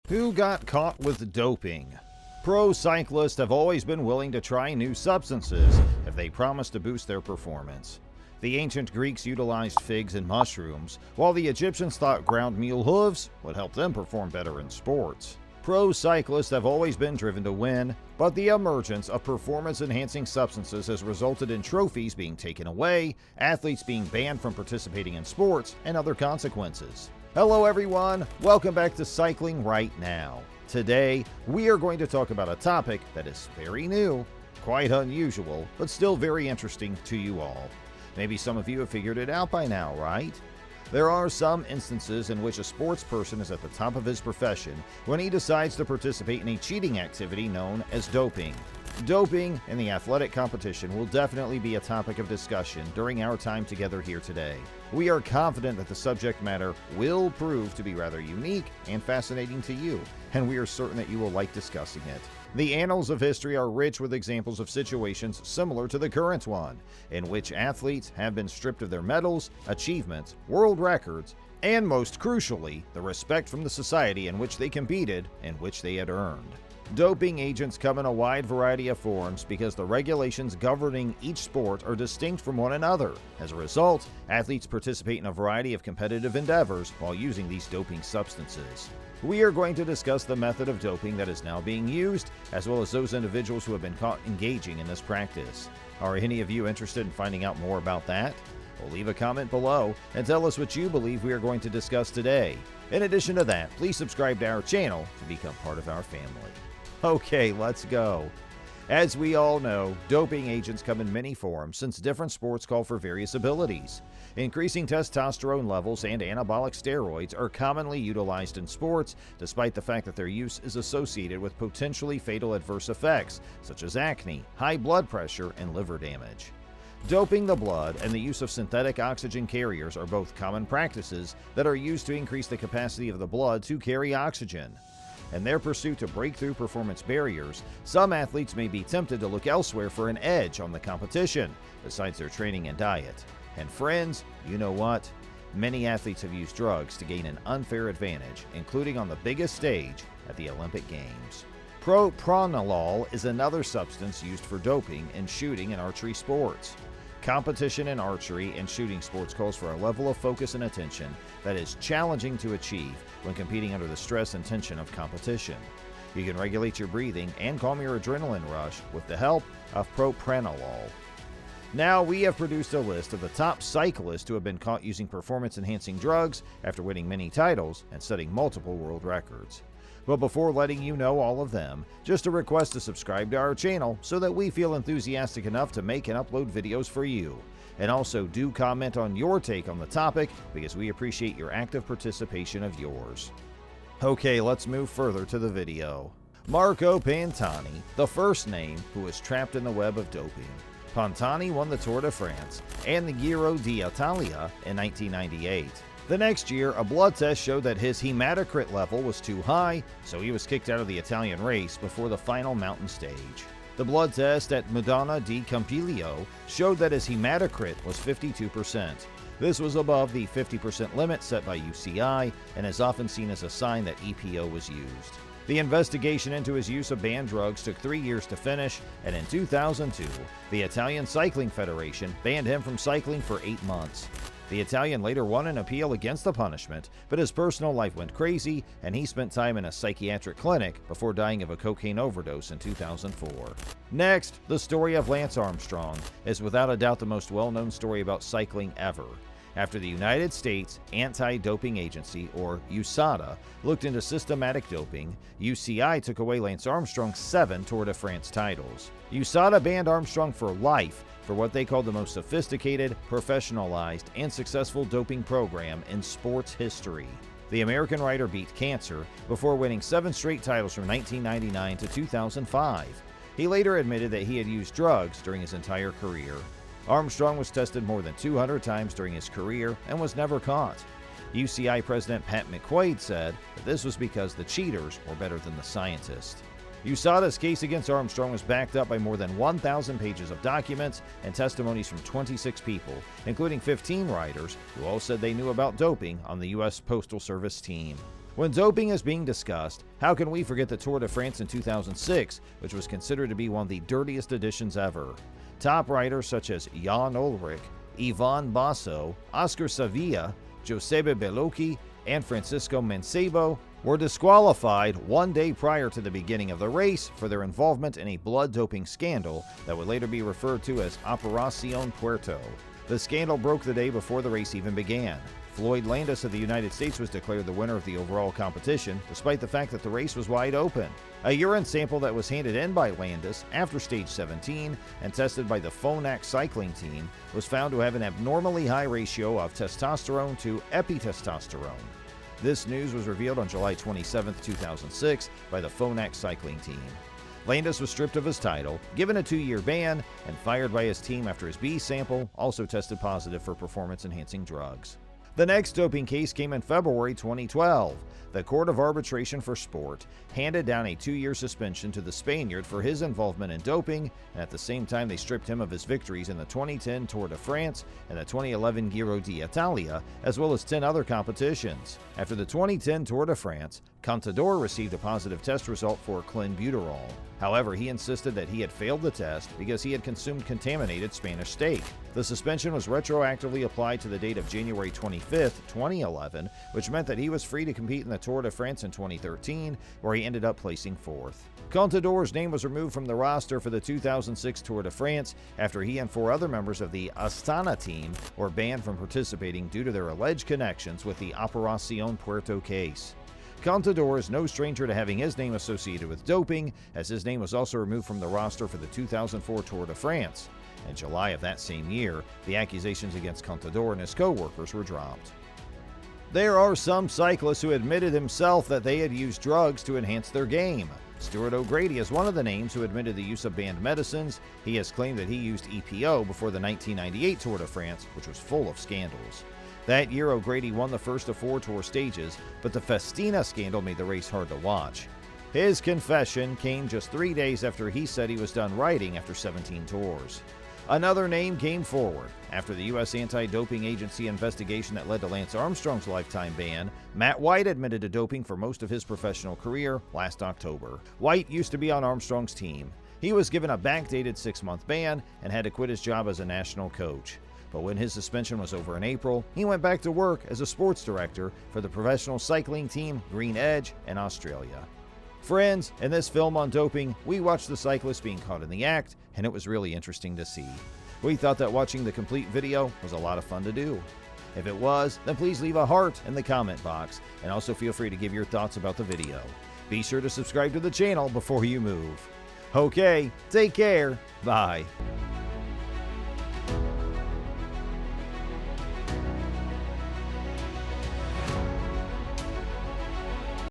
Who got caught with doping? Pro cyclists have always been willing to try new substances if they promise to boost their performance. The ancient Greeks utilized figs and mushrooms, while the Egyptians thought ground mule hooves would help them perform better in sports. Pro cyclists have always been driven to win, but the emergence of performance-enhancing substances has resulted in trophies being taken away, athletes being banned from participating in sports, and other consequences. Hello everyone, welcome back to Cycling Right Now. Today, we are going to talk about a topic that is very new, quite unusual, but still very interesting to you all. Maybe some of you have figured it out by now, right? There are some instances in which a sports person is at the top of his profession when he decides to participate in a cheating activity known as doping. Doping in the athletic competition will definitely be a topic of discussion during our time together here today. We are confident that the subject matter will prove to be rather unique and fascinating to you, and we are certain that you will like discussing it. The annals of history are rich with examples of situations similar to the current one, in which athletes have been stripped of their medals, achievements, world records, and most crucially, the respect from the society in which they competed and which they had earned. Doping agents come in a wide variety of forms because the regulations governing each sport are distinct from one another. As a result, athletes participate in a variety of competitive endeavors while using these doping substances. We are going to discuss the method of doping that is now being used, as well as those individuals who have been caught engaging in this practice. Are any of you interested in finding out more about that? Well, leave a comment below and tell us what you believe we are going to discuss today. In addition to that, please subscribe to our channel to become part of our family. Okay, let's go. As we all know, doping agents come in many forms since different sports call for various abilities. Increasing testosterone levels and anabolic steroids are commonly utilized in sports, despite the fact that their use is associated with potentially fatal adverse effects, such as acne, high blood pressure, and liver damage. Doping the blood and the use of synthetic oxygen carriers are both common practices that are used to increase the capacity of the blood to carry oxygen. In their pursuit to break through performance barriers, some athletes may be tempted to look elsewhere for an edge on the competition, besides their training and diet. And friends, you know what? Many athletes have used drugs to gain an unfair advantage, including on the biggest stage at the Olympic Games. Propranolol is another substance used for doping in shooting and archery sports. Competition in archery and shooting sports calls for a level of focus and attention that is challenging to achieve when competing under the stress and tension of competition. You can regulate your breathing and calm your adrenaline rush with the help of propranolol. Now we have produced a list of the top cyclists who have been caught using performance-enhancing drugs after winning many titles and setting multiple world records. But before letting you know all of them, just a request to subscribe to our channel so that we feel enthusiastic enough to make and upload videos for you. And also do comment on your take on the topic because we appreciate your active participation of yours. Okay, let's move further to the video. Marco Pantani, the first name who was trapped in the web of doping. Pantani won the Tour de France and the Giro d'Italia in 1998. The next year, a blood test showed that his hematocrit level was too high, so he was kicked out of the Italian race before the final mountain stage. The blood test at Modena di Campiglio showed that his hematocrit was 52%. This was above the 50% limit set by UCI and is often seen as a sign that EPO was used. The investigation into his use of banned drugs took 3 years to finish, and in 2002, the Italian Cycling Federation banned him from cycling for 8 months. The Italian later won an appeal against the punishment, but his personal life went crazy and he spent time in a psychiatric clinic before dying of a cocaine overdose in 2004. Next, the story of Lance Armstrong is without a doubt the most well-known story about cycling ever. After the United States Anti-Doping Agency, or USADA, looked into systematic doping, UCI took away Lance Armstrong's 7 Tour de France titles. USADA banned Armstrong for life for what they called the most sophisticated, professionalized, and successful doping program in sports history. The American rider beat cancer before winning 7 straight titles from 1999 to 2005. He later admitted that he had used drugs during his entire career. Armstrong was tested more than 200 times during his career and was never caught. UCI President Pat McQuaid said that this was because the cheaters were better than the scientists. USADA's case against Armstrong was backed up by more than 1,000 pages of documents and testimonies from 26 people, including 15 riders, who all said they knew about doping on the U.S. Postal Service team. When doping is being discussed, how can we forget the Tour de France in 2006, which was considered to be one of the dirtiest editions ever? Top riders such as Jan Ullrich, Ivan Basso, Oscar Sevilla, Giuseppe Bellocchi, and Francisco Mancebo were disqualified one day prior to the beginning of the race for their involvement in a blood doping scandal that would later be referred to as Operación Puerto. The scandal broke the day before the race even began. Floyd Landis of the United States was declared the winner of the overall competition, despite the fact that the race was wide open. A urine sample that was handed in by Landis after stage 17 and tested by the Phonak cycling team was found to have an abnormally high ratio of testosterone to epitestosterone. This news was revealed on July 27, 2006 by the Phonak cycling team. Landis was stripped of his title, given a 2-year ban, and fired by his team after his B sample also tested positive for performance-enhancing drugs. The next doping case came in February 2012. The Court of Arbitration for Sport handed down a 2-year suspension to the Spaniard for his involvement in doping, and at the same time they stripped him of his victories in the 2010 Tour de France and the 2011 Giro d'Italia, as well as 10 other competitions. After the 2010 Tour de France, Contador received a positive test result for clenbuterol. However, he insisted that he had failed the test because he had consumed contaminated Spanish steak. The suspension was retroactively applied to the date of January 25, 2011, which meant that he was free to compete in the Tour de France in 2013, where he ended up placing 4th. Contador's name was removed from the roster for the 2006 Tour de France after he and 4 other members of the Astana team were banned from participating due to their alleged connections with the Operación Puerto case. Contador is no stranger to having his name associated with doping, as his name was also removed from the roster for the 2004 Tour de France. In July of that same year, the accusations against Contador and his co-workers were dropped. There are some cyclists who admitted himself that they had used drugs to enhance their game. Stuart O'Grady is one of the names who admitted the use of banned medicines. He has claimed that he used EPO before the 1998 Tour de France, which was full of scandals. That year, O'Grady won the first of 4 tour stages, but the Festina scandal made the race hard to watch. His confession came just 3 days after he said he was done riding after 17 tours. Another name came forward. After the U.S. Anti-Doping Agency investigation that led to Lance Armstrong's lifetime ban, Matt White admitted to doping for most of his professional career last October. White used to be on Armstrong's team. He was given a backdated 6-month ban and had to quit his job as a national coach. But when his suspension was over in April, he went back to work as a sports director for the professional cycling team Green Edge in Australia. Friends, in this film on doping, we watched the cyclist being caught in the act, and it was really interesting to see. We thought that watching the complete video was a lot of fun to do. If it was, then please leave a heart in the comment box, and also feel free to give your thoughts about the video. Be sure to subscribe to the channel before you move. Okay, take care, bye.